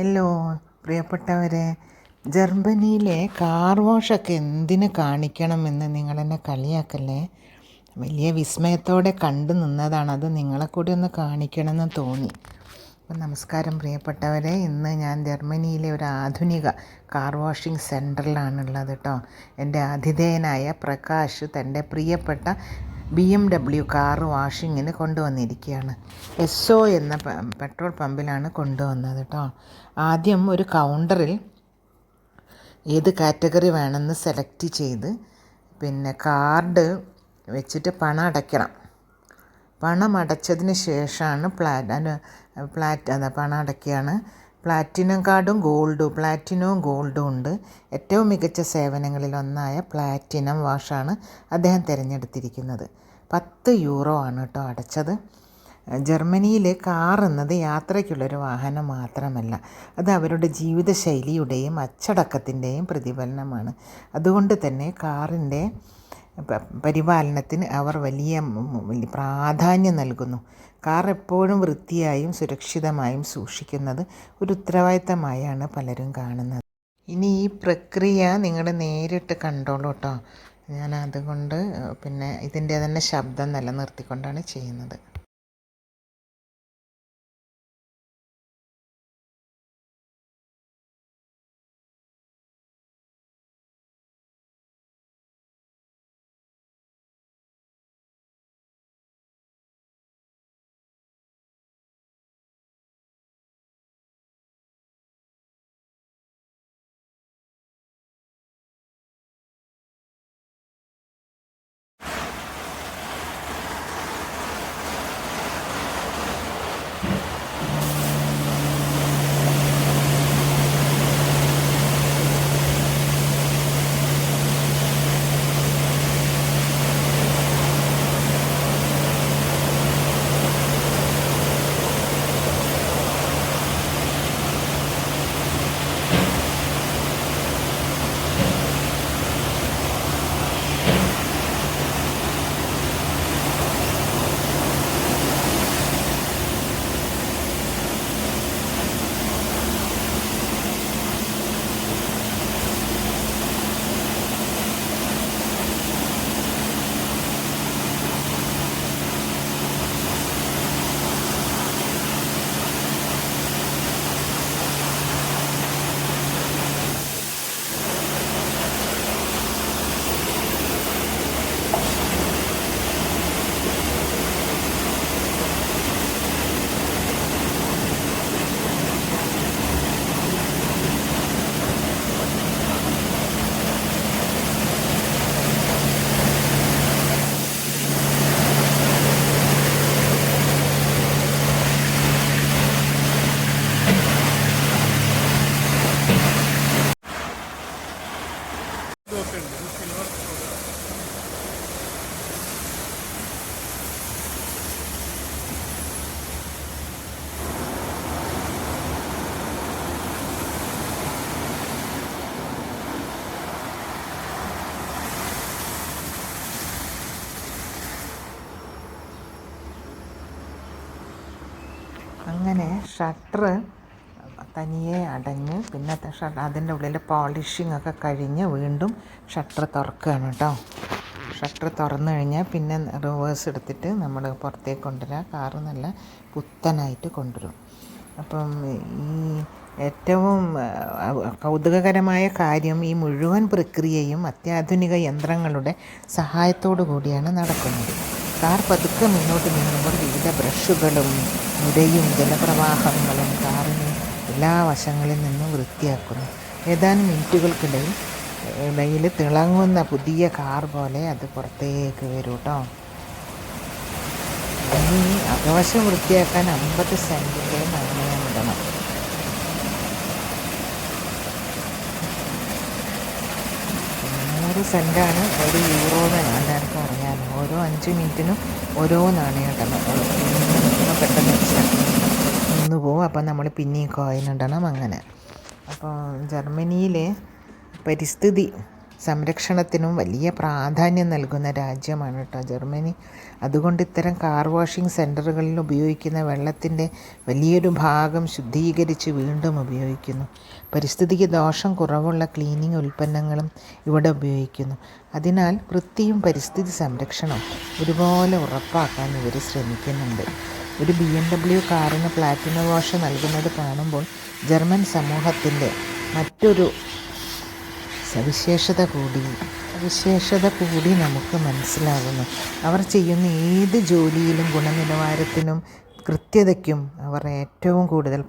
Hello പ്രിയപ്പെട്ടവരെ, ജർമ്മനിയിലെ car വാഷൊക്കെ എന്തിന് കാണിക്കണമെന്ന് നിങ്ങളെന്നെ കളിയാക്കല്ലേ. വലിയ വിസ്മയത്തോടെ കണ്ടു നിന്നതാണ്. അത് നിങ്ങളെ കൂടി ഒന്ന് കാണിക്കണമെന്ന് തോന്നി. അപ്പം നമസ്കാരം പ്രിയപ്പെട്ടവരെ, ഇന്ന് ഞാൻ ജർമ്മനിയിലെ ഒരു ആധുനിക കാർ വാഷിംഗ് സെൻറ്ററിലാണുള്ളത് കേട്ടോ. എൻ്റെ ആതിഥേയനായ പ്രകാശ് തൻ്റെ പ്രിയപ്പെട്ട BMW കാർ വാഷിങ്ങിന് കൊണ്ടുവന്നിരിക്കുകയാണ്. എസ്സോ എന്ന പെട്രോൾ പമ്പിലാണ് കൊണ്ടുവന്നത് കേട്ടോ. ആദ്യം ഒരു കൗണ്ടറിൽ ഏത് കാറ്റഗറി വേണമെന്ന് സെലക്ട് ചെയ്ത് പിന്നെ കാർഡ് വെച്ചിട്ട് പണം അടയ്ക്കണം. പണം അടച്ചതിന് ശേഷമാണ് പണം അടയ്ക്കുകയാണ്. പ്ലാറ്റിനം കാർഡും പ്ലാറ്റിനവും ഗോൾഡും ഉണ്ട്. ഏറ്റവും മികച്ച സേവനങ്ങളിലൊന്നായ പ്ലാറ്റിനം വാഷാണ് അദ്ദേഹം തിരഞ്ഞെടുത്തിരിക്കുന്നത്. 10 യൂറോ ആണ് കേട്ടോ അടച്ചത്. ജർമ്മനിയിൽ കാർ എന്നത് യാത്രയ്ക്കുള്ളൊരു വാഹനം മാത്രമല്ല, അത് അവരുടെ ജീവിതശൈലിയുടെയും അച്ചടക്കത്തിൻ്റെയും പ്രതിഫലനമാണ്. അതുകൊണ്ട് തന്നെ കാറിൻ്റെ പരിപാലനത്തിന് അവർ വലിയ പ്രാധാന്യം നൽകുന്നു. കാർ എപ്പോഴും വൃത്തിയായും സുരക്ഷിതമായും സൂക്ഷിക്കുന്നത് ഒരു ഉത്തരവാദിത്തമായാണ് പലരും കാണുന്നത്. ഇനി ഈ പ്രക്രിയ നിങ്ങൾ നേരിട്ട് കണ്ടോളൂ കേട്ടോ. ഞാൻ അതുകൊണ്ട് ഇതിൻ്റെ തന്നെ ശബ്ദം നിലനിർത്തിക്കൊണ്ടാണ് ചെയ്യുന്നത്. അങ്ങനെ ഷട്ടർ തനിയെ അടഞ്ഞ് പിന്നെ അതിൻ്റെ ഉള്ളിൽ പോളിഷിംഗ് ഒക്കെ കഴിഞ്ഞ് വീണ്ടും ഷട്ടർ തുറക്കുകയാണ് കേട്ടോ. ഷട്ടർ തുറന്നു കഴിഞ്ഞാൽ പിന്നെ റിവേഴ്സ് എടുത്തിട്ട് നമ്മൾ പുറത്തേക്ക് കൊണ്ടുവരിക. കാറ് നല്ല പുത്തനായിട്ട് കൊണ്ടുവരും. അപ്പം ഈ ഏറ്റവും കൗതുകകരമായ കാര്യം, ഈ മുഴുവൻ പ്രക്രിയയും അത്യാധുനിക യന്ത്രങ്ങളുടെ സഹായത്തോടു കൂടിയാണ് നടക്കുന്നത്. കാർ പതുക്കെ മുന്നോട്ട് നീങ്ങുമ്പോൾ വിവിധ ബ്രഷുകളും നുരയും ജലപ്രവാഹങ്ങളും കാറിനെ എല്ലാ വശങ്ങളിൽ നിന്നും വൃത്തിയാക്കുന്നു. ഏതാനും മിനിറ്റുകൾക്കിടയിൽ തിളങ്ങുന്ന പുതിയ കാർ പോലെ അത് പുറത്തേക്ക് വരും കേട്ടോ. ഇനി അകവശം വൃത്തിയാക്കാൻ 50 സെൻറ്റിൻ്റെ നാണയം ഇടണം. സെൻറ്റാണ് 1 യൂറോ എന്ന് എല്ലാവർക്കും അറിയാമല്ലോ. ഓരോ 5 മിനിറ്റിനും ഓരോ നാണയം ഇടണം. പെട്ടെന്ന് നിന്ന് പോവും. അപ്പം നമ്മൾ പിന്നെയും കോയിൻ ഇടണം. അങ്ങനെ അപ്പോൾ ജർമ്മനിയിലെ പരിസ്ഥിതി സംരക്ഷണത്തിനും വലിയ പ്രാധാന്യം നൽകുന്ന രാജ്യമാണ് കേട്ടോ ജർമ്മനി. അതുകൊണ്ട് ഇത്തരം കാർ വാഷിംഗ് സെൻറ്ററുകളിൽ ഉപയോഗിക്കുന്ന വെള്ളത്തിൻ്റെ വലിയൊരു ഭാഗം ശുദ്ധീകരിച്ച് വീണ്ടും ഉപയോഗിക്കുന്നു. പരിസ്ഥിതിക്ക് ദോഷം കുറവുള്ള ക്ലീനിങ് ഉൽപ്പന്നങ്ങളും ഇവിടെ ഉപയോഗിക്കുന്നു. അതിനാൽ വൃത്തിയും പരിസ്ഥിതി സംരക്ഷണവും ഒരുപോലെ ഉറപ്പാക്കാൻ ഇവർ ശ്രമിക്കുന്നുണ്ട്. ഒരു BMW കാറിന് പ്ലാറ്റിനം വാഷ് നൽകുന്നത് കാണുമ്പോൾ ജർമ്മൻ സമൂഹത്തിൻ്റെ മറ്റൊരു സവിശേഷത കൂടി നമുക്ക് മനസ്സിലാകുന്നു. അവർ ചെയ്യുന്ന ഏത് ജോലിയിലും ഗുണനിലവാരത്തിനും കൃത്യതയ്ക്കും അവർ ഏറ്റവും കൂടുതൽ